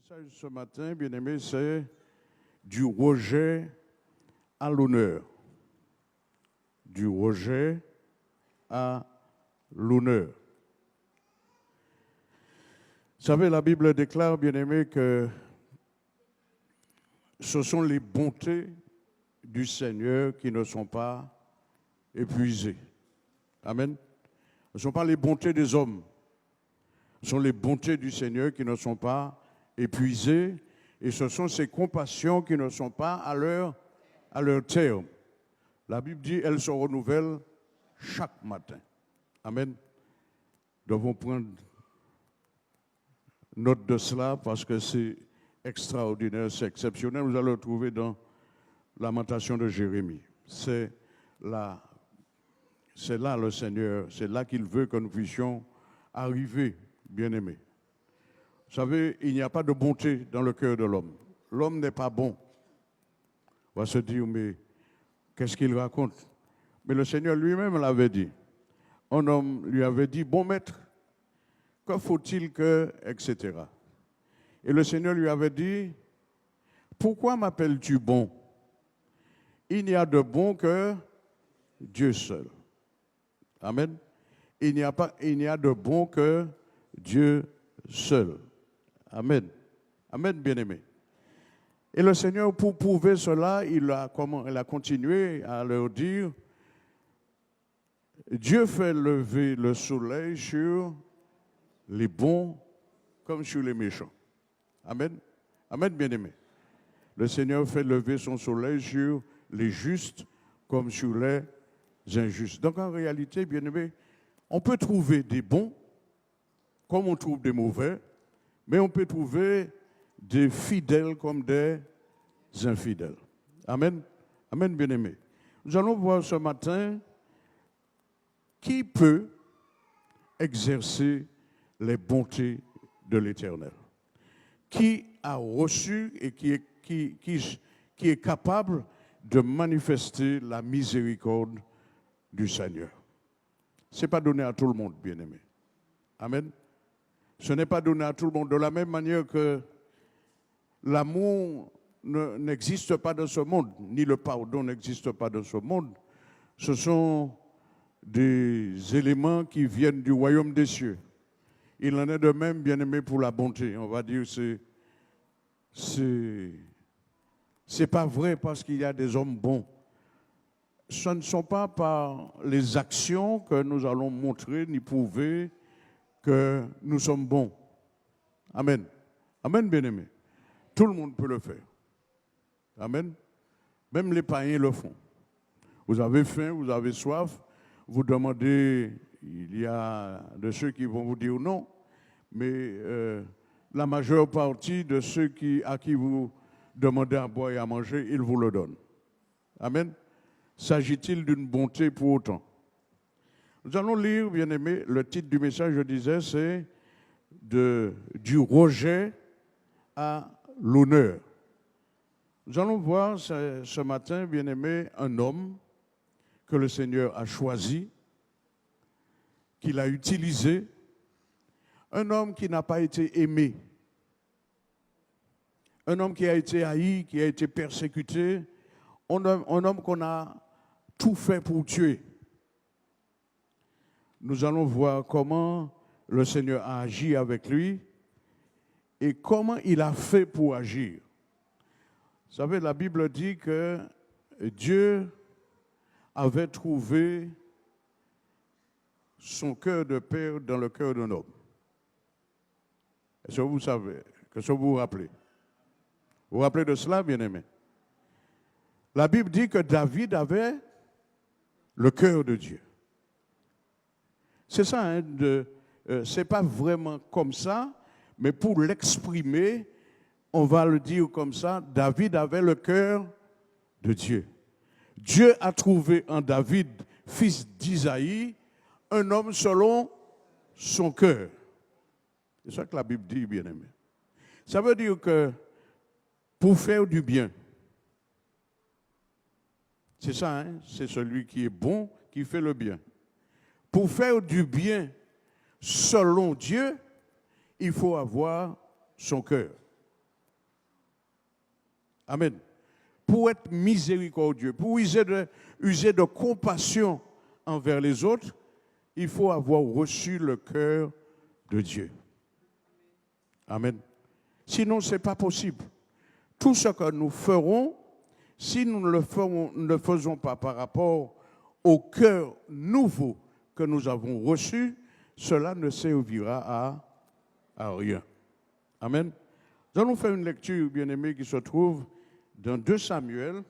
message ce matin, bien-aimé, c'est du rejet à l'honneur. Du rejet à l'honneur. Vous savez, la Bible déclare, bien-aimé, que ce sont les bontés du Seigneur qui ne sont pas épuisées. Amen. Ce ne sont pas les bontés des hommes. Ce sont les bontés du Seigneur qui ne sont pas épuisées. Et ce sont ses compassions qui ne sont pas à leur terme. La Bible dit elles se renouvellent chaque matin. Amen. Nous devons prendre note de cela parce que c'est extraordinaire, c'est exceptionnel. Vous allez le trouver dans Lamentation de Jérémie. C'est là le Seigneur, c'est là qu'il veut que nous puissions arriver, bien-aimés. Vous savez, il n'y a pas de bonté dans le cœur de l'homme. L'homme n'est pas bon. On va se dire, mais qu'est-ce qu'il raconte? Mais le Seigneur lui-même l'avait dit. Un homme lui avait dit, bon maître, que faut-il que, etc. Et le Seigneur lui avait dit, pourquoi m'appelles-tu bon? Il n'y a de bon que Dieu seul. Amen. Il n'y a de bon que Dieu seul. Amen. Amen, bien-aimé. Et le Seigneur, pour prouver cela, il a continué à leur dire, Dieu fait lever le soleil sur les bons comme sur les méchants. Amen. Amen, bien-aimé. Le Seigneur fait lever son soleil sur les justes comme sur les injustes. Donc en réalité, bien-aimé, on peut trouver des bons comme on trouve des mauvais, mais on peut trouver des fidèles comme des infidèles. Amen. Amen, bien-aimé. Nous allons voir ce matin qui peut exercer les bontés de l'Éternel. Qui a reçu et qui est capable de manifester la miséricorde du Seigneur. Ce n'est pas donné à tout le monde, bien-aimé. Amen. Ce n'est pas donné à tout le monde. De la même manière que l'amour n'existe pas dans ce monde, ni le pardon n'existe pas dans ce monde, ce sont des éléments qui viennent du royaume des cieux. Il en est de même, bien-aimé, pour la bonté. On va dire c'est pas vrai parce qu'il y a des hommes bons. Ce ne sont pas par les actions que nous allons montrer ni prouver que nous sommes bons. Amen. Amen, bien-aimé. Tout le monde peut le faire. Amen. Même les païens le font. Vous avez faim, vous avez soif, vous demandez, il y a de ceux qui vont vous dire non, mais la majeure partie de ceux à qui vous demandez à boire et à manger, ils vous le donnent. Amen. S'agit-il d'une bonté pour autant? Nous allons lire, bien aimé, le titre du message, je disais, c'est du rejet à l'honneur. Nous allons voir ce matin, bien aimé, un homme que le Seigneur a choisi, qu'il a utilisé, un homme qui n'a pas été aimé, un homme qui a été haï, qui a été persécuté, un homme qu'on a tout fait pour tuer. Nous allons voir comment le Seigneur a agi avec lui et comment il a fait pour agir. Vous savez, la Bible dit que Dieu avait trouvé son cœur de père dans le cœur d'un homme. Est-ce que vous savez? Qu'est-ce que vous vous rappelez? Vous vous rappelez de cela, bien-aimé? La Bible dit que David avait le cœur de Dieu. C'est ça, hein, c'est pas vraiment comme ça, mais pour l'exprimer, on va le dire comme ça, David avait le cœur de Dieu. Dieu a trouvé en David, fils d'Isaïe, un homme selon son cœur. C'est ça que la Bible dit, bien-aimé. Ça veut dire que pour faire du bien, c'est ça, hein, c'est celui qui est bon qui fait le bien. Pour faire du bien selon Dieu, il faut avoir son cœur. Amen. Pour être miséricordieux, pour user de compassion envers les autres, il faut avoir reçu le cœur de Dieu. Amen. Sinon, ce n'est pas possible. Tout ce que nous ferons, si nous ne le faisons pas par rapport au cœur nouveau que nous avons reçu, cela ne servira à rien. Amen. Nous allons faire une lecture, bien-aimée, qui se trouve dans 2 Samuel.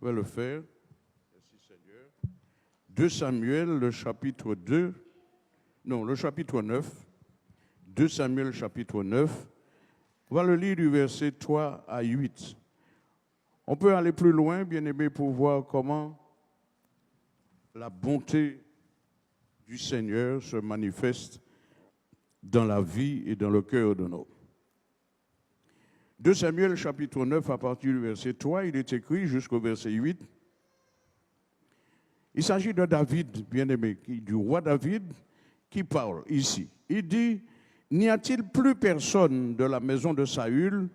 On va le faire. Merci Seigneur. 2 Samuel, le chapitre 9. 2 Samuel, chapitre 9. On va le lire du verset 3 à 8. On peut aller plus loin, bien-aimé, pour voir comment la bonté du Seigneur se manifeste dans la vie et dans le cœur de l'homme. 2 Samuel, chapitre 9, à partir du verset 3, il est écrit jusqu'au verset 8. Il s'agit de David, bien-aimé, du roi David, qui parle ici. Il dit, « N'y a-t-il plus personne de la maison de Saül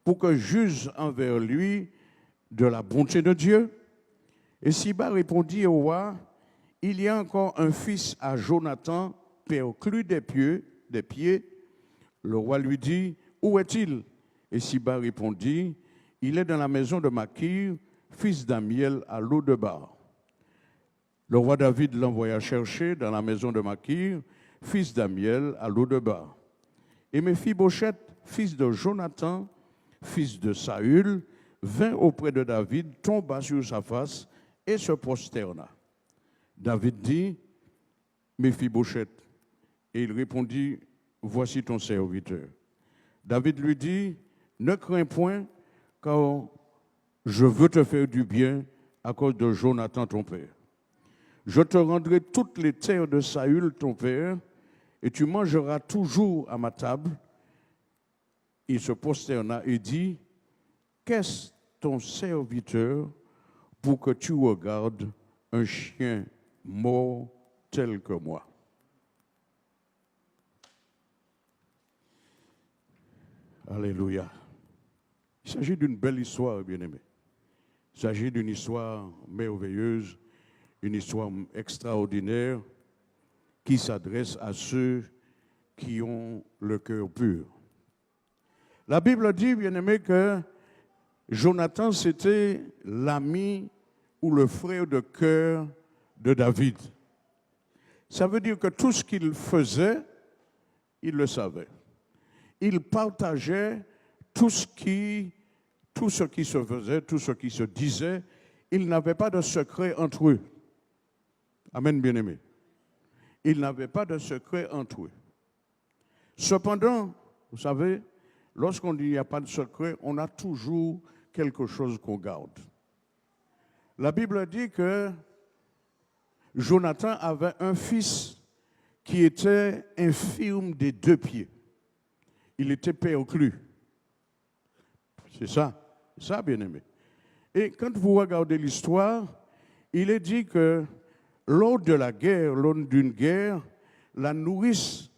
pour que juge envers lui de la bonté de Dieu ?» Et Siba répondit au roi, « Il y a encore un fils à Jonathan, perclus des pieds. » Le roi lui dit, « Où est-il » Et Siba répondit, « Il est dans la maison de Makir, fils d'Amiel, à Lo-debar. » Le roi David l'envoya chercher dans la maison de Makir, fils d'Amiel, à Lo-debar. Et Méphibosheth, fils de Jonathan, fils de Saül, vint auprès de David, tomba sur sa face et se prosterna. David dit, Méphibosheth. Et il répondit, voici ton serviteur. David lui dit, ne crains point, car je veux te faire du bien à cause de Jonathan ton père. Je te rendrai toutes les terres de Saül ton père, et tu mangeras toujours à ma table. Il se prosterna et dit, qu'est-ce ton serviteur pour que tu regardes un chien mort tel que moi? Alléluia. Il s'agit d'une belle histoire, bien-aimé. Il s'agit d'une histoire merveilleuse, une histoire extraordinaire qui s'adresse à ceux qui ont le cœur pur. La Bible dit, bien-aimé, que Jonathan, c'était l'ami ou le frère de cœur de David. Ça veut dire que tout ce qu'il faisait, il le savait. Il partageait tout ce qui se faisait, tout ce qui se disait. Il n'avait pas de secret entre eux. Amen, bien-aimé. Il n'avait pas de secret entre eux. Cependant, vous savez, lorsqu'on dit qu'il n'y a pas de secret, on a toujours quelque chose qu'on garde. La Bible dit que Jonathan avait un fils qui était infirme des 2 pieds. Il était perclus. C'est ça, bien-aimé. Et quand vous regardez l'histoire, il est dit que lors d'une guerre, la nourrice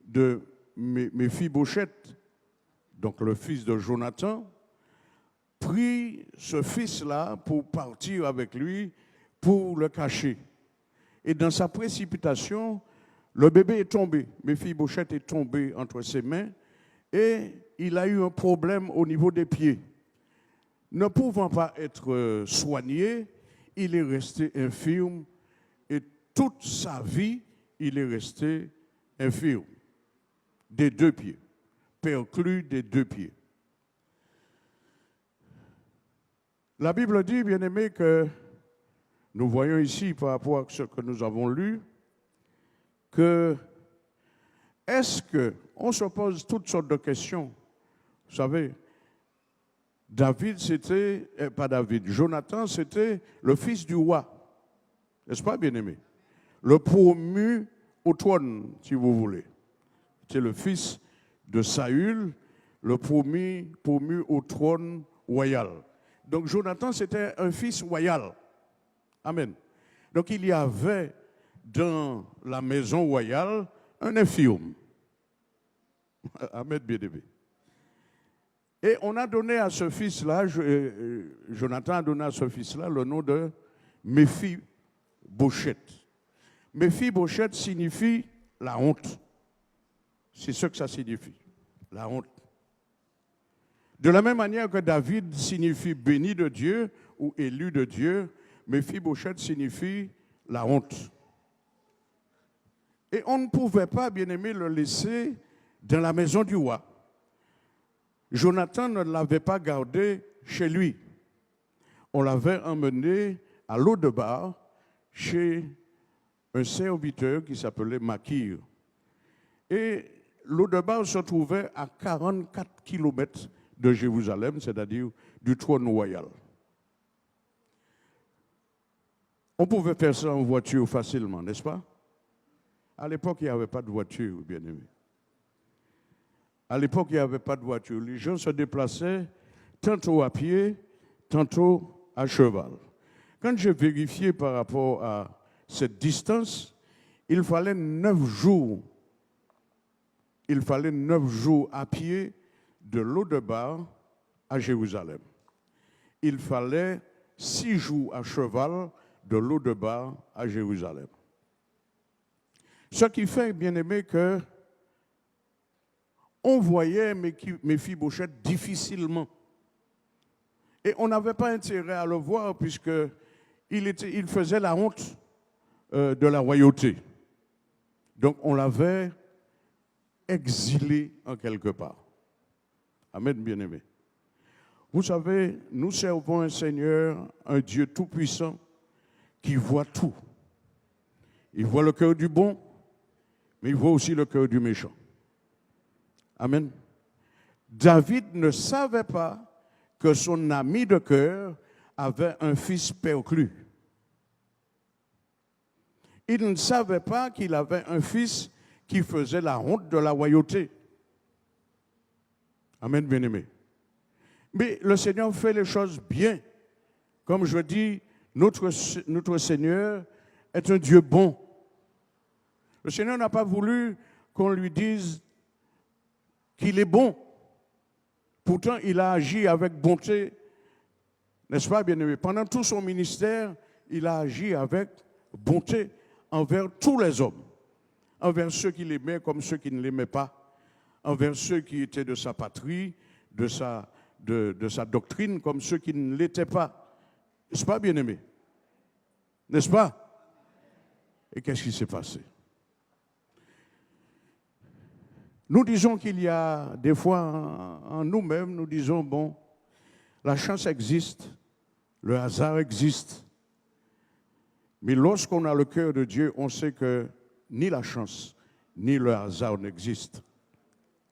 de Méphibosheth, donc le fils de Jonathan, prit ce fils-là pour partir avec lui, pour le cacher. Et dans sa précipitation, le bébé est tombé. Méphibosheth est tombé entre ses mains et il a eu un problème au niveau des pieds. Ne pouvant pas être soigné, il est resté infirme et toute sa vie, il est resté infirme des 2 pieds, perclus des 2 pieds. La Bible dit, bien-aimé, que nous voyons ici, par rapport à ce que nous avons lu, que est-ce qu'on se pose toutes sortes de questions. Vous savez, Jonathan, c'était le fils du roi. N'est-ce pas, bien-aimé? Le promu au trône, si vous voulez. C'est le fils de Saül, le promu au trône royal. Donc Jonathan, c'était un fils royal. Amen. Donc il y avait dans la maison royale un infirme. Amen, bien-aimé. Et on a donné à ce fils-là, Jonathan a donné à ce fils-là le nom de Méphi-Bochette. Méphi-Bochette signifie la honte. C'est ce que ça signifie, la honte. De la même manière que David signifie béni de Dieu ou élu de Dieu, Méphi-Bochette signifie la honte. Et on ne pouvait pas, bien aimé, le laisser dans la maison du roi. Jonathan ne l'avait pas gardé chez lui. On l'avait emmené à Lo-debar chez un serviteur qui s'appelait Makir. Et Lo-debar se trouvait à 44 kilomètres de Jérusalem, c'est-à-dire du trône royal. On pouvait faire ça en voiture facilement, n'est-ce pas? À l'époque, il n'y avait pas de voiture, bien aimé. À l'époque, il n'y avait pas de voiture. Les gens se déplaçaient tantôt à pied, tantôt à cheval. Quand j'ai vérifié par rapport à cette distance, il fallait 9 jours. Il fallait 9 jours à pied de Lo-debar à Jérusalem. Il fallait 6 jours à cheval de Lo-debar à Jérusalem. Ce qui fait, bien aimé, que on voyait Méphi-Bochette difficilement. Et on n'avait pas intérêt à le voir puisqu'il faisait la honte de la royauté. Donc on l'avait exilé en quelque part. Amen, bien-aimé. Vous savez, nous servons un Seigneur, un Dieu tout-puissant qui voit tout. Il voit le cœur du bon, mais il voit aussi le cœur du méchant. Amen. David ne savait pas que son ami de cœur avait un fils perclus. Il ne savait pas qu'il avait un fils qui faisait la honte de la royauté. Amen, bien-aimé. Mais le Seigneur fait les choses bien. Comme je dis, notre Seigneur est un Dieu bon. Le Seigneur n'a pas voulu qu'on lui dise qu'il est bon. Pourtant, il a agi avec bonté, n'est-ce pas, bien-aimé? Pendant tout son ministère, il a agi avec bonté envers tous les hommes, envers ceux qui l'aimaient comme ceux qui ne l'aimaient pas, envers ceux qui étaient de sa patrie, de sa doctrine, comme ceux qui ne l'étaient pas. N'est-ce pas, bien-aimé? N'est-ce pas? Et qu'est-ce qui s'est passé? Nous disons qu'il y a des fois en nous-mêmes, nous disons, bon, la chance existe, le hasard existe. Mais lorsqu'on a le cœur de Dieu, on sait que ni la chance, ni le hasard n'existent.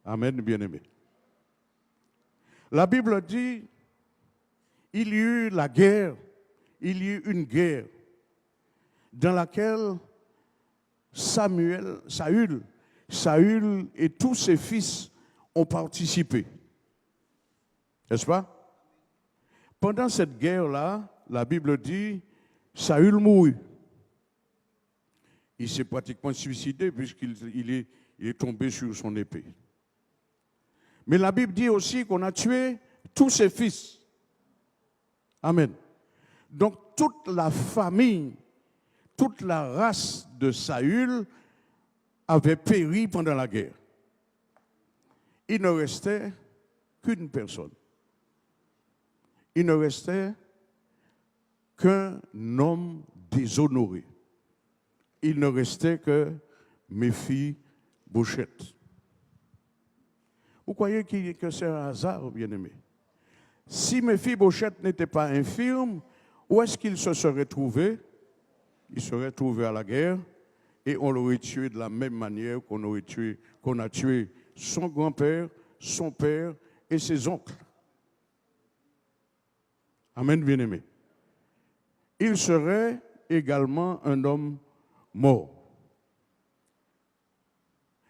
Amen, bien-aimé. La Bible dit, il y eut la guerre, il y eut une guerre dans laquelle Saül et tous ses fils ont participé. N'est-ce pas? Pendant cette guerre-là, la Bible dit, Saül mourut. Il s'est pratiquement suicidé puisqu'il est tombé sur son épée. Mais la Bible dit aussi qu'on a tué tous ses fils. Amen. Donc toute la famille, toute la race de Saül avait péri pendant la guerre. Il ne restait qu'une personne. Il ne restait qu'un homme déshonoré. Il ne restait que Méphi-Bochette. Vous croyez que c'est un hasard, bien-aimé? Si Méphi-Bochette n'était pas infirme, où est-ce qu'il se serait trouvé? Il serait trouvé à la guerre et on l'aurait tué de la même manière qu'on a tué son grand-père, son père et ses oncles. Amen, bien-aimé. Il serait également un homme mort.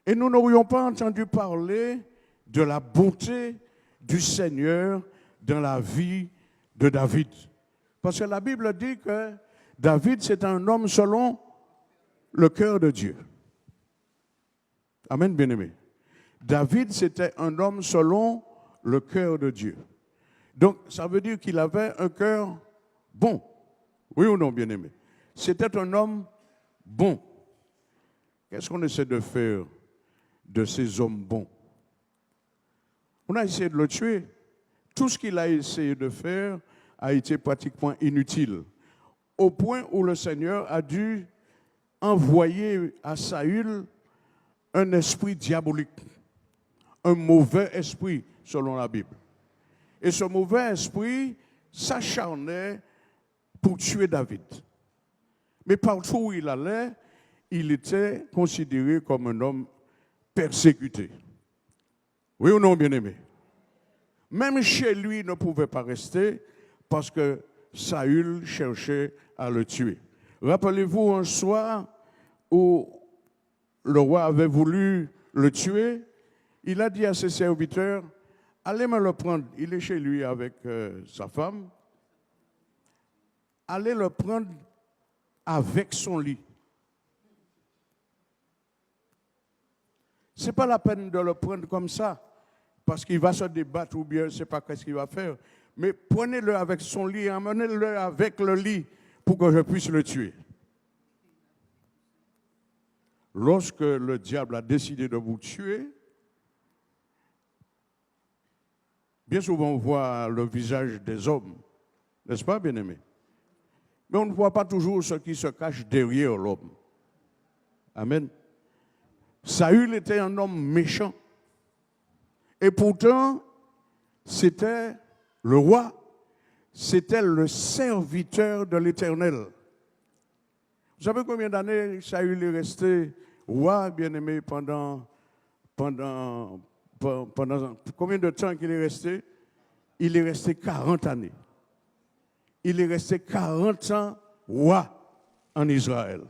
Et nous n'aurions pas entendu parler de la bonté du Seigneur dans la vie de David. Parce que la Bible dit que David, c'est un homme selon le cœur de Dieu. Amen, bien-aimé. David, c'était un homme selon le cœur de Dieu. Donc, ça veut dire qu'il avait un cœur bon. Oui ou non, bien-aimé? C'était un homme bon. Qu'est-ce qu'on essaie de faire de ces hommes bons? On a essayé de le tuer. Tout ce qu'il a essayé de faire a été pratiquement inutile. Au point où le Seigneur a dû envoyer à Saül un esprit diabolique, un mauvais esprit, selon la Bible. Et ce mauvais esprit s'acharnait pour tuer David. Mais partout où il allait, il était considéré comme un homme persécuté. Oui ou non, bien-aimé? Même chez lui, il ne pouvait pas rester parce que Saül cherchait à le tuer. Rappelez-vous un soir où le roi avait voulu le tuer, il a dit à ses serviteurs, allez me le prendre. Il est chez lui avec sa femme. Allez le prendre avec son lit. Ce n'est pas la peine de le prendre comme ça, parce qu'il va se débattre ou bien je ne sais pas ce qu'il va faire. Mais prenez-le avec son lit, emmenez-le avec le lit pour que je puisse le tuer. Lorsque le diable a décidé de vous tuer, bien souvent on voit le visage des hommes, n'est-ce pas, bien-aimé? Mais on ne voit pas toujours ce qui se cache derrière l'homme. Amen. Saül était un homme méchant. Et pourtant, c'était le roi, c'était le serviteur de l'Éternel. Vous savez combien d'années Saül est resté roi, bien-aimé, pendant combien de temps qu'il est resté? Il est resté 40 années. Il est resté 40 ans roi en Israël,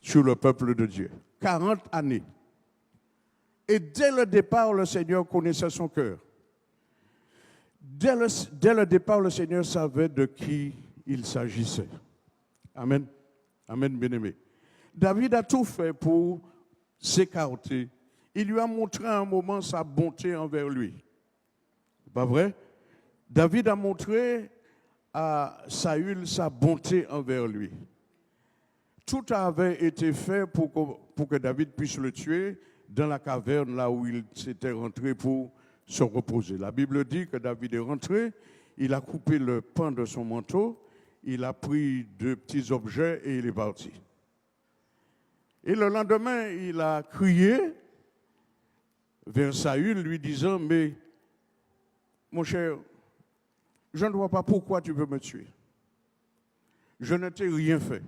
sur le peuple de Dieu. 40 années. Et dès le départ, le Seigneur connaissait son cœur. Dès le départ, le Seigneur savait de qui il s'agissait. Amen. Amen, bien-aimé. David a tout fait pour s'écarter. Il lui a montré à un moment sa bonté envers lui. Pas vrai? David a montré à Saül sa bonté envers lui. Tout avait été fait pour que David puisse le tuer dans la caverne là où il s'était rentré pour se reposer. La Bible dit que David est rentré, il a coupé le pan de son manteau, il a pris 2 petits objets et il est parti. Et le lendemain, il a crié vers Saül lui disant, mais mon cher, je ne vois pas pourquoi tu veux me tuer. Je ne t'ai rien fait.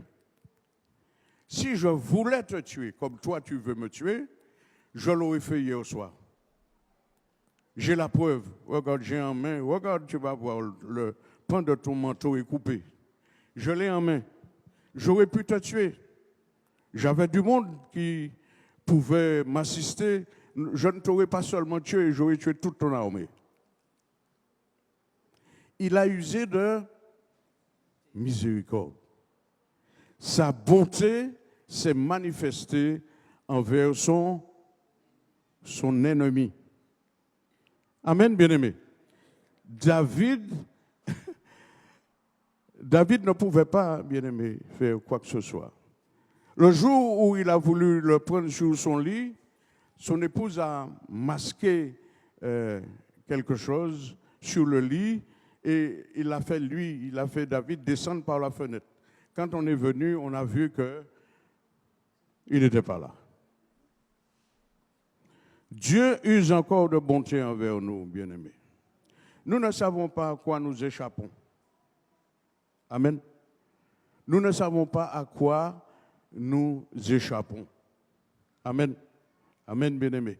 Si je voulais te tuer comme toi tu veux me tuer, je l'aurais fait hier soir. J'ai la preuve. Regarde, j'ai en main. Regarde, tu vas voir, le pan de ton manteau est coupé. Je l'ai en main. J'aurais pu te tuer. J'avais du monde qui pouvait m'assister. Je ne t'aurais pas seulement tué, j'aurais tué toute ton armée. Il a usé de miséricorde. Sa bonté s'est manifestée envers son ennemi. Amen, bien-aimé. David ne pouvait pas, bien-aimé, faire quoi que ce soit. Le jour où il a voulu le prendre sur son lit, son épouse a masqué quelque chose sur le lit et il a fait David descendre par la fenêtre. Quand on est venu, on a vu qu'il n'était pas là. Dieu use encore de bonté envers nous, bien-aimés. Nous ne savons pas à quoi nous échappons. Amen. Nous ne savons pas à quoi nous échappons. Amen. Amen, bien-aimés.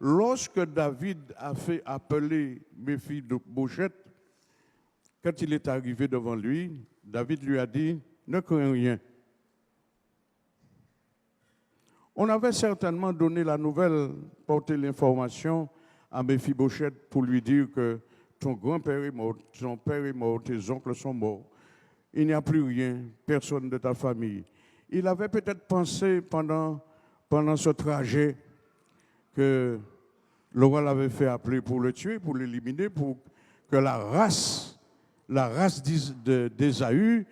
Lorsque David a fait appeler Méphibosheth, quand il est arrivé devant lui, David lui a dit, ne crains rien. On avait certainement donné la nouvelle, porté l'information à Méphibosheth pour lui dire que ton grand-père est mort, ton père est mort, tes oncles sont morts. Il n'y a plus rien, personne de ta famille. Il avait peut-être pensé pendant ce trajet que Le roi l'avait fait appeler pour le tuer, pour l'éliminer, pour que la race d'Ésaü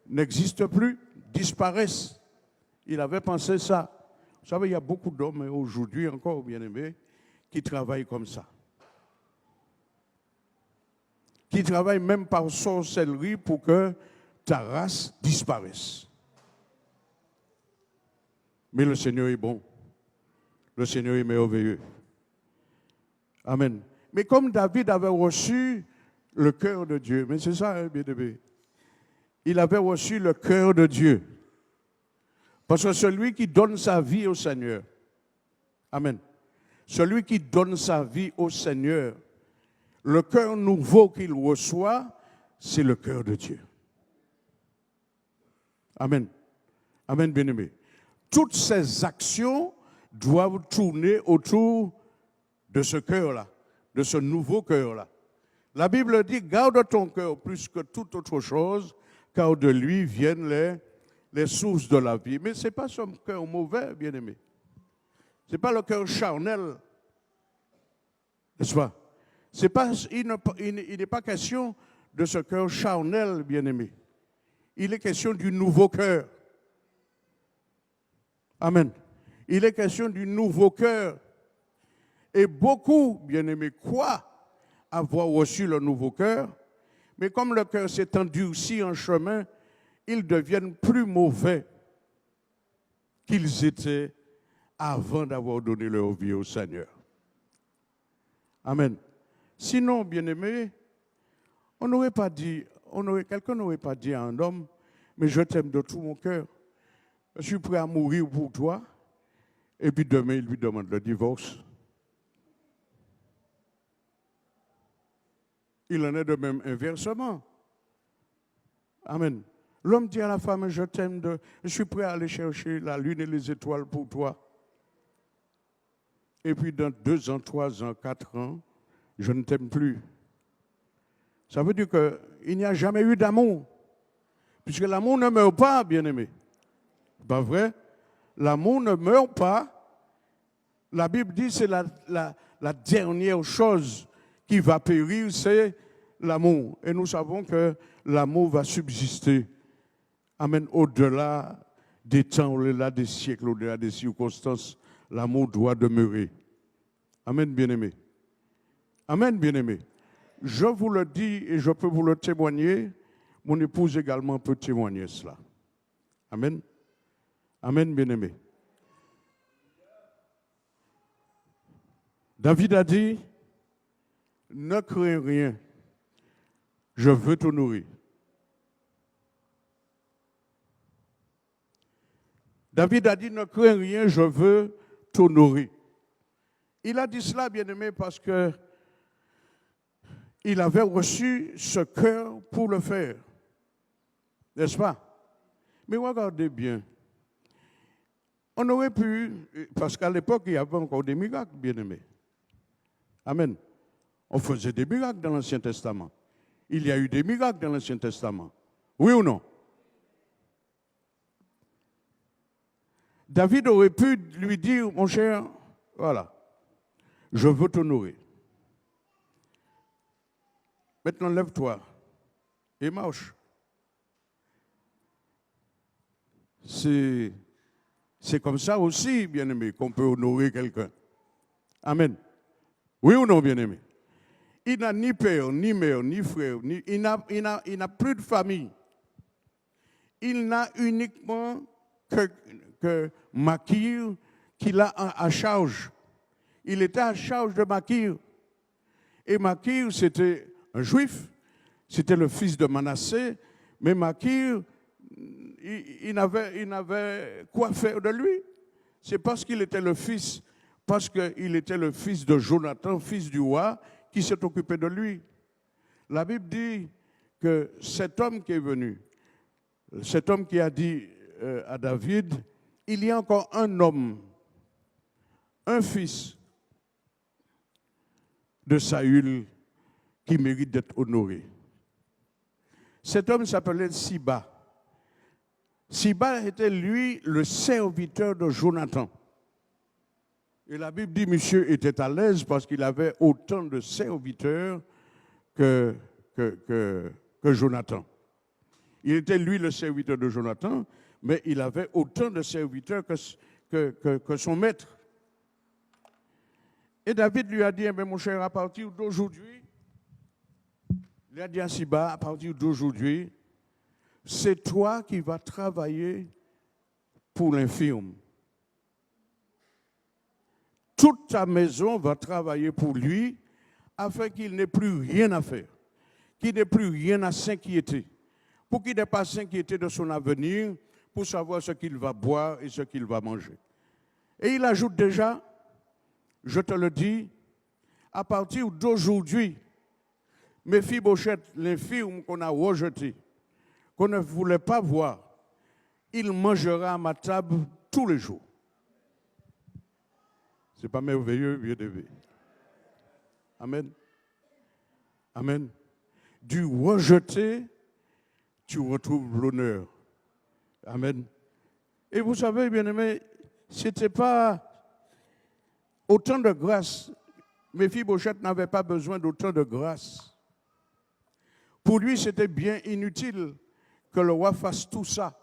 n'existe plus, disparaisse. Il avait pensé ça. Vous savez, il y a beaucoup d'hommes aujourd'hui encore, bien-aimés, qui travaillent comme ça. Qui travaillent même par sorcellerie pour que ta race disparaisse. Mais le Seigneur est bon. Le Seigneur est merveilleux. Amen. Mais comme David avait reçu le cœur de Dieu, mais c'est ça, hein, bien-aimé. Il avait reçu le cœur de Dieu. Parce que celui qui donne sa vie au Seigneur, amen. Celui qui donne sa vie au Seigneur, le cœur nouveau qu'il reçoit, c'est le cœur de Dieu. Amen. Amen, bien-aimé. Toutes ces actions doivent tourner autour de ce cœur-là, de ce nouveau cœur-là. La Bible dit, garde ton cœur plus que toute autre chose, car de lui viennent les sources de la vie. Mais ce n'est pas son cœur mauvais, bien-aimé. Ce n'est pas le cœur charnel. N'est-ce pas? Il n'est pas question de ce cœur charnel, bien-aimé. Il est question du nouveau cœur. Amen. Il est question du nouveau cœur. Et beaucoup, bien-aimés, croient avoir reçu le nouveau cœur, mais comme le cœur s'est endurci en chemin, ils deviennent plus mauvais qu'ils étaient avant d'avoir donné leur vie au Seigneur. Amen. Sinon, bien-aimés, quelqu'un n'aurait pas dit à un homme, mais je t'aime de tout mon cœur, je suis prêt à mourir pour toi, et puis demain, il lui demande le divorce. Il en est de même inversement. Amen. L'homme dit à la femme, je t'aime, je suis prêt à aller chercher la lune et les étoiles pour toi. Et puis dans 2 ans, 3 ans, 4 ans, je ne t'aime plus. Ça veut dire qu'il n'y a jamais eu d'amour. Puisque l'amour ne meurt pas, bien-aimé. Pas vrai? L'amour ne meurt pas. La Bible dit que c'est la dernière chose qui va périr, c'est l'amour. Et nous savons que l'amour va subsister. Amen. Au-delà des temps, au-delà des siècles, au-delà des circonstances, l'amour doit demeurer. Amen, bien-aimé. Amen, bien-aimé. Je vous le dis et je peux vous le témoigner. Mon épouse également peut témoigner cela. Amen. Amen, bien-aimé. David a dit, ne crains rien, je veux t'honorer. David a dit, ne crains rien, je veux t'honorer. Il a dit cela, bien-aimé, parce que il avait reçu ce cœur pour le faire. N'est-ce pas? Mais regardez bien. On aurait pu, parce qu'à l'époque, il y avait encore des miracles, bien-aimés. Amen. On faisait des miracles dans l'Ancien Testament. Il y a eu des miracles dans l'Ancien Testament. Oui ou non? David aurait pu lui dire, mon cher, voilà, je veux t'honorer. Maintenant, lève-toi et marche. C'est comme ça aussi, bien-aimé, qu'on peut honorer quelqu'un. Amen. Oui ou non, bien-aimé? Il n'a ni père, ni mère, ni frère, il n'a plus de famille. Il n'a uniquement que Makir qu'il a à charge. Il était à charge de Makir. Et Makir, c'était un juif, c'était le fils de Manassé, mais Makir, il n'avait quoi faire de lui. C'est parce qu'il était le fils de Jonathan, fils du roi, qui s'est occupé de lui. La Bible dit que cet homme qui est venu, cet homme qui a dit à David, il y a encore un homme, un fils de Saül qui mérite d'être honoré. Cet homme s'appelait Siba. Siba était, lui, le serviteur de Jonathan. Et la Bible dit monsieur était à l'aise parce qu'il avait autant de serviteurs que Jonathan. Il était lui le serviteur de Jonathan, mais il avait autant de serviteurs que son maître. Et David lui a dit, eh mon cher, à partir d'aujourd'hui, il a dit à Siba, à partir d'aujourd'hui, c'est toi qui vas travailler pour l'infirme. Toute ta maison va travailler pour lui afin qu'il n'ait plus rien à faire, qu'il n'ait plus rien à s'inquiéter, pour qu'il n'ait pas à s'inquiéter de son avenir, pour savoir ce qu'il va boire et ce qu'il va manger. Et il ajoute déjà, je te le dis, à partir d'aujourd'hui, Méphibosheth, l'infirme qu'on a rejeté, qu'on ne voulait pas voir, il mangera à ma table tous les jours. C'est pas merveilleux, bien-aimé. Amen. Amen. Du rejeté, tu retrouves l'honneur. Amen. Et vous savez, bien-aimé, c'était pas autant de grâce. Méphibosheth n'avait pas besoin d'autant de grâce. Pour lui, c'était bien inutile que le roi fasse tout ça.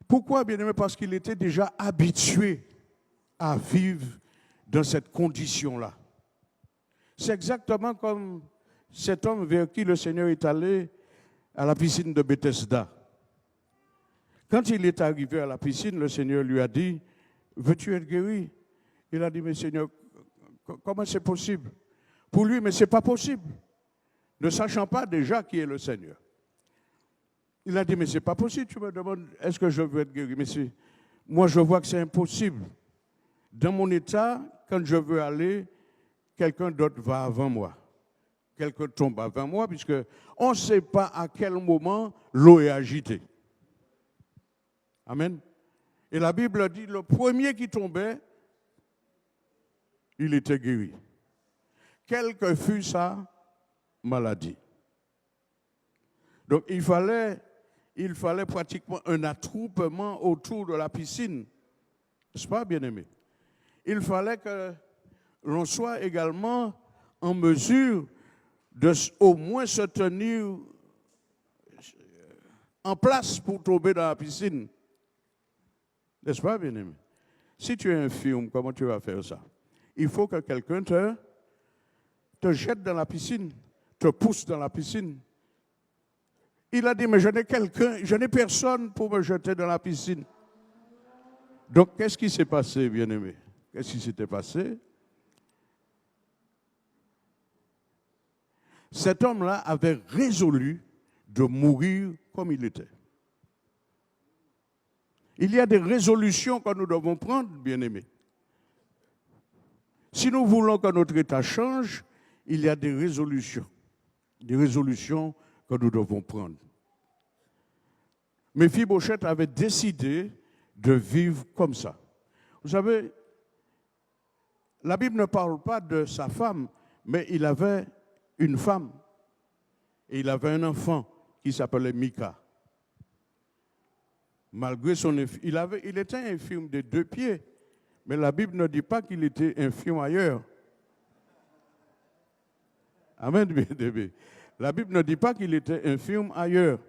Pourquoi, bien-aimé? Parce qu'il était déjà habitué à vivre dans cette condition-là. C'est exactement comme cet homme vers qui le Seigneur est allé à la piscine de Bethesda. Quand il est arrivé à la piscine, le Seigneur lui a dit, veux-tu être guéri? Il a dit, mais Seigneur, comment c'est possible? Pour lui, mais ce n'est pas possible. Ne sachant pas déjà qui est le Seigneur. Il a dit, mais ce n'est pas possible. Tu me demandes, est-ce que je veux être guéri? Mais moi, je vois que c'est impossible. Dans mon état, quand je veux aller, quelqu'un d'autre va avant moi. Quelqu'un tombe avant moi, puisque on ne sait pas à quel moment l'eau est agitée. Amen. Et la Bible dit, le premier qui tombait, il était guéri. Quelle que fût sa maladie. Donc il fallait pratiquement un attroupement autour de la piscine. N'est-ce pas, bien-aimé? Il fallait que l'on soit également en mesure de au moins se tenir en place pour tomber dans la piscine. N'est-ce pas, bien-aimé? Si tu es infirme, comment tu vas faire ça? Il faut que quelqu'un te jette dans la piscine, te pousse dans la piscine. Il a dit, mais je n'ai personne pour me jeter dans la piscine. Donc, qu'est-ce qui s'est passé, bien-aimé? Qu'est-ce qui s'était passé? Cet homme-là avait résolu de mourir comme il était. Il y a des résolutions que nous devons prendre, bien-aimés. Si nous voulons que notre état change, il y a des résolutions que nous devons prendre. Méphibosheth avait décidé de vivre comme ça. Vous savez, la Bible ne parle pas de sa femme, mais il avait une femme et il avait un enfant qui s'appelait Mika. Malgré son il était infirme de 2 pieds, mais la Bible ne dit pas qu'il était infirme ailleurs. Amen, bien-aimé. La Bible ne dit pas qu'il était infirme ailleurs.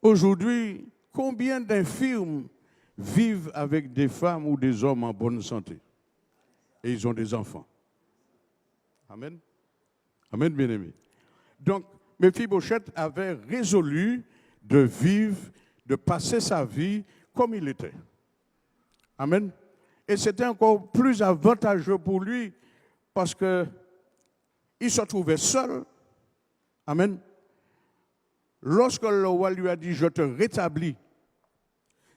Aujourd'hui, combien d'infirmes vivent avec des femmes ou des hommes en bonne santé? Et ils ont des enfants. Amen. Amen, bien-aimé. Donc, Méphibosheth avait résolu de vivre, de passer sa vie comme il était. Amen. Et c'était encore plus avantageux pour lui parce qu'il se trouvait seul. Amen. Lorsque le roi lui a dit, je te rétablis,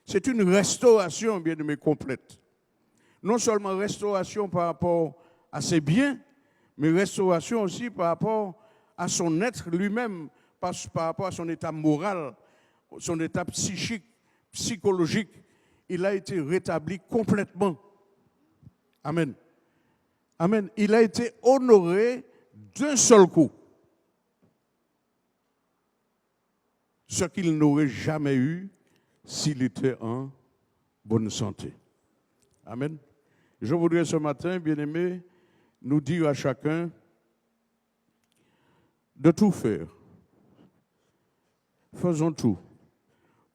c'est une restauration, bien aimé, complète. Non seulement restauration par rapport à ses biens, mais restauration aussi par rapport à son être lui-même, par rapport à son état moral, son état psychique, psychologique. Il a été rétabli complètement. Amen. Amen. Il a été honoré d'un seul coup. Ce qu'il n'aurait jamais eu s'il était en bonne santé. Amen. Je voudrais ce matin, bien-aimés, nous dire à chacun de tout faire. Faisons tout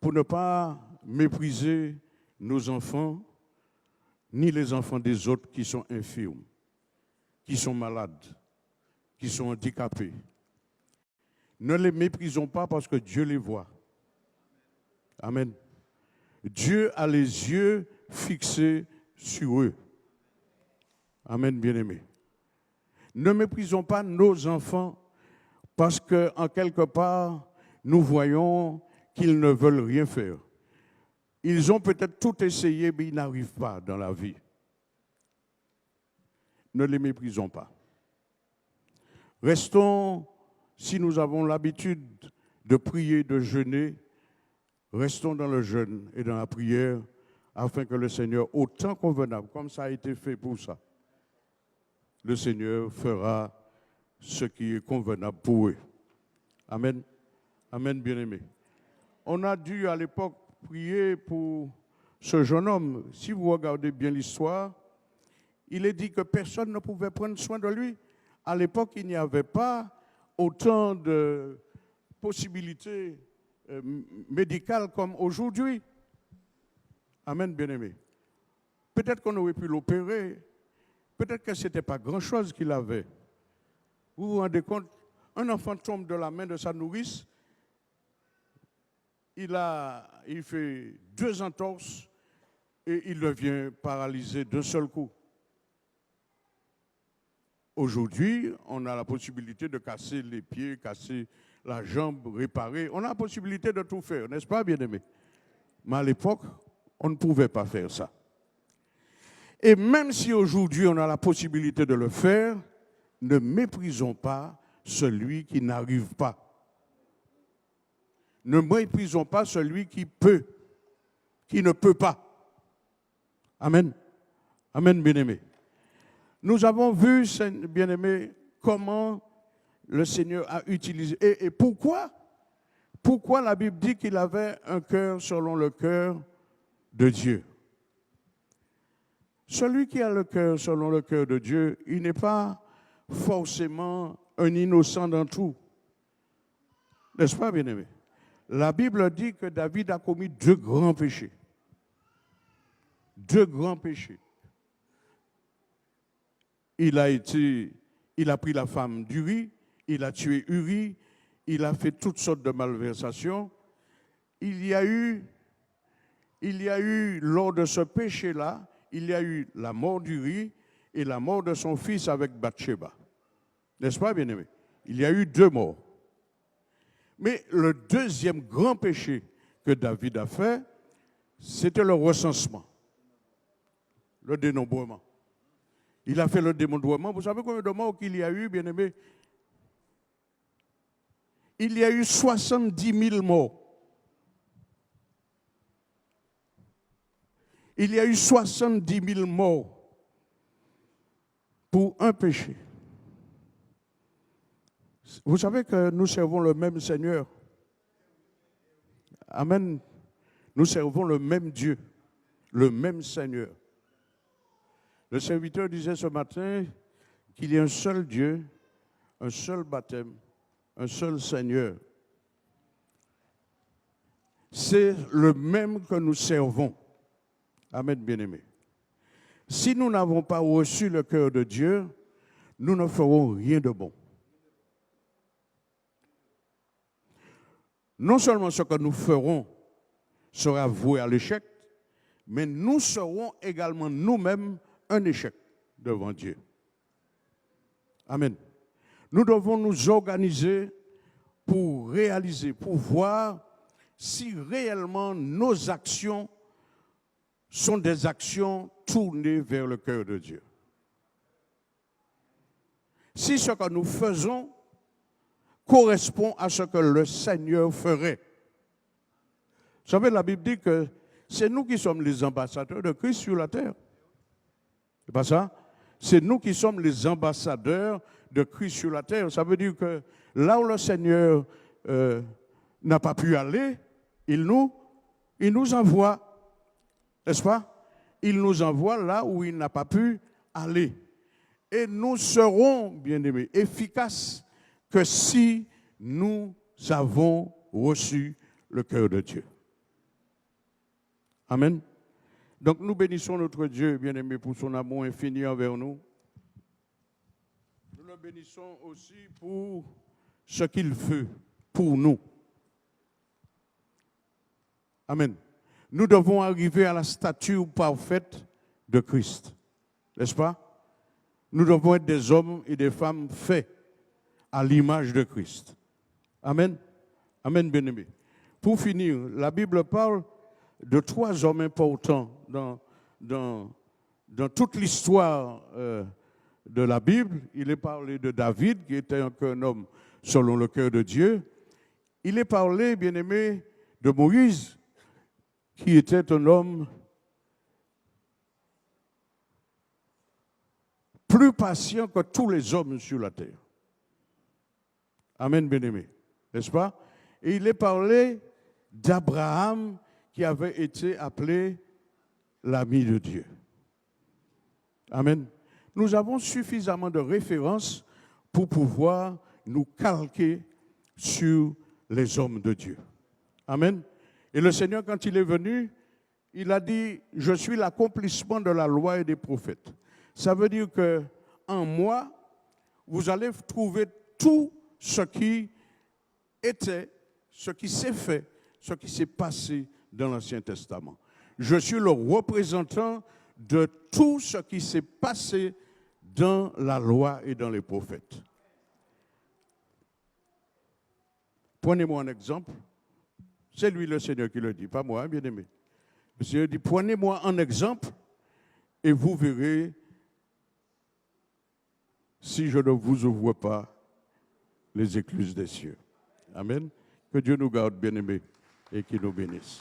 pour ne pas mépriser nos enfants, ni les enfants des autres qui sont infirmes, qui sont malades, qui sont handicapés. Ne les méprisons pas parce que Dieu les voit. Amen. Dieu a les yeux fixés sur eux. Amen, bien-aimés. Ne méprisons pas nos enfants parce qu'en quelque part, nous voyons qu'ils ne veulent rien faire. Ils ont peut-être tout essayé, mais ils n'arrivent pas dans la vie. Ne les méprisons pas. Restons, si nous avons l'habitude de prier, de jeûner, restons dans le jeûne et dans la prière afin que le Seigneur, au temps convenable, comme ça a été fait pour ça, le Seigneur fera ce qui est convenable pour eux. Amen. Amen, bien-aimés. On a dû à l'époque prier pour ce jeune homme. Si vous regardez bien l'histoire, il est dit que personne ne pouvait prendre soin de lui. À l'époque, il n'y avait pas autant de possibilités médicales comme aujourd'hui. Amen, bien-aimés. Peut-être qu'on aurait pu l'opérer. Peut-être que ce n'était pas grand-chose qu'il avait. Vous vous rendez compte, un enfant tombe de la main de sa nourrice, il fait 2 entorses et il devient paralysé d'un seul coup. Aujourd'hui, on a la possibilité de casser les pieds, casser la jambe, réparer. On a la possibilité de tout faire, n'est-ce pas, bien-aimé? Mais à l'époque, on ne pouvait pas faire ça. Et même si aujourd'hui on a la possibilité de le faire, ne méprisons pas celui qui n'arrive pas. Ne méprisons pas celui qui peut, qui ne peut pas. Amen. Amen, bien-aimé. Nous avons vu, bien-aimé, comment le Seigneur a utilisé. Et pourquoi la Bible dit qu'il avait un cœur selon le cœur de Dieu? Celui qui a le cœur selon le cœur de Dieu, il n'est pas forcément un innocent dans tout. N'est-ce pas, bien-aimé? La Bible dit que David a commis 2 grands péchés. 2 grands péchés. Il a pris la femme d'Uri, il a tué Uri, il a fait toutes sortes de malversations. Il y a eu, lors de ce péché-là, il y a eu la mort d'Uri et la mort de son fils avec Bathsheba. N'est-ce pas, bien-aimé? Il y a eu 2 morts. Mais le deuxième grand péché que David a fait, c'était le recensement, le dénombrement. Il a fait le dénombrement. Vous savez combien de morts qu'il y a eu, bien-aimé? Il y a eu 70 000 morts. Il y a eu 70 000 morts pour un péché. Vous savez que nous servons le même Seigneur. Amen. Nous servons le même Dieu, le même Seigneur. Le serviteur disait ce matin qu'il y a un seul Dieu, un seul baptême, un seul Seigneur. C'est le même que nous servons. Amen, bien-aimés. Si nous n'avons pas reçu le cœur de Dieu, nous ne ferons rien de bon. Non seulement ce que nous ferons sera voué à l'échec, mais nous serons également nous-mêmes un échec devant Dieu. Amen. Nous devons nous organiser pour réaliser, pour voir si réellement nos actions sont des actions tournées vers le cœur de Dieu. Si ce que nous faisons correspond à ce que le Seigneur ferait. Vous savez, la Bible dit que c'est nous qui sommes les ambassadeurs de Christ sur la terre. C'est pas ça? C'est nous qui sommes les ambassadeurs de Christ sur la terre. Ça veut dire que là où le Seigneur n'a pas pu aller, il nous envoie. N'est-ce pas? il nous envoie là où il n'a pas pu aller. Et nous serons, bien-aimés, efficaces que si nous avons reçu le cœur de Dieu. Amen. Donc nous bénissons notre Dieu, bien-aimé, pour son amour infini envers nous. Nous le bénissons aussi pour ce qu'il fait pour nous. Amen. Nous devons arriver à la stature parfaite de Christ. N'est-ce pas? Nous devons être des hommes et des femmes faits à l'image de Christ. Amen. Amen, bien-aimé. Pour finir, la Bible parle de 3 hommes importants dans toute l'histoire de la Bible. Il est parlé de David, qui était un homme selon le cœur de Dieu. Il est parlé, bien-aimé, de Moïse, qui était un homme plus patient que tous les hommes sur la terre. Amen, bien-aimé. N'est-ce pas? Et il est parlé d'Abraham, qui avait été appelé l'ami de Dieu. Amen. Nous avons suffisamment de références pour pouvoir nous calquer sur les hommes de Dieu. Amen. Et le Seigneur, quand il est venu, il a dit, je suis l'accomplissement de la loi et des prophètes. Ça veut dire que en moi, vous allez trouver tout ce qui était, ce qui s'est fait, ce qui s'est passé dans l'Ancien Testament. Je suis le représentant de tout ce qui s'est passé dans la loi et dans les prophètes. Prenez-moi un exemple. C'est lui le Seigneur qui le dit, pas moi, bien-aimé. Le Seigneur dit, prenez-moi un exemple et vous verrez si je ne vous ouvre pas les écluses des cieux. Amen. Que Dieu nous garde, bien-aimés, et qu'il nous bénisse.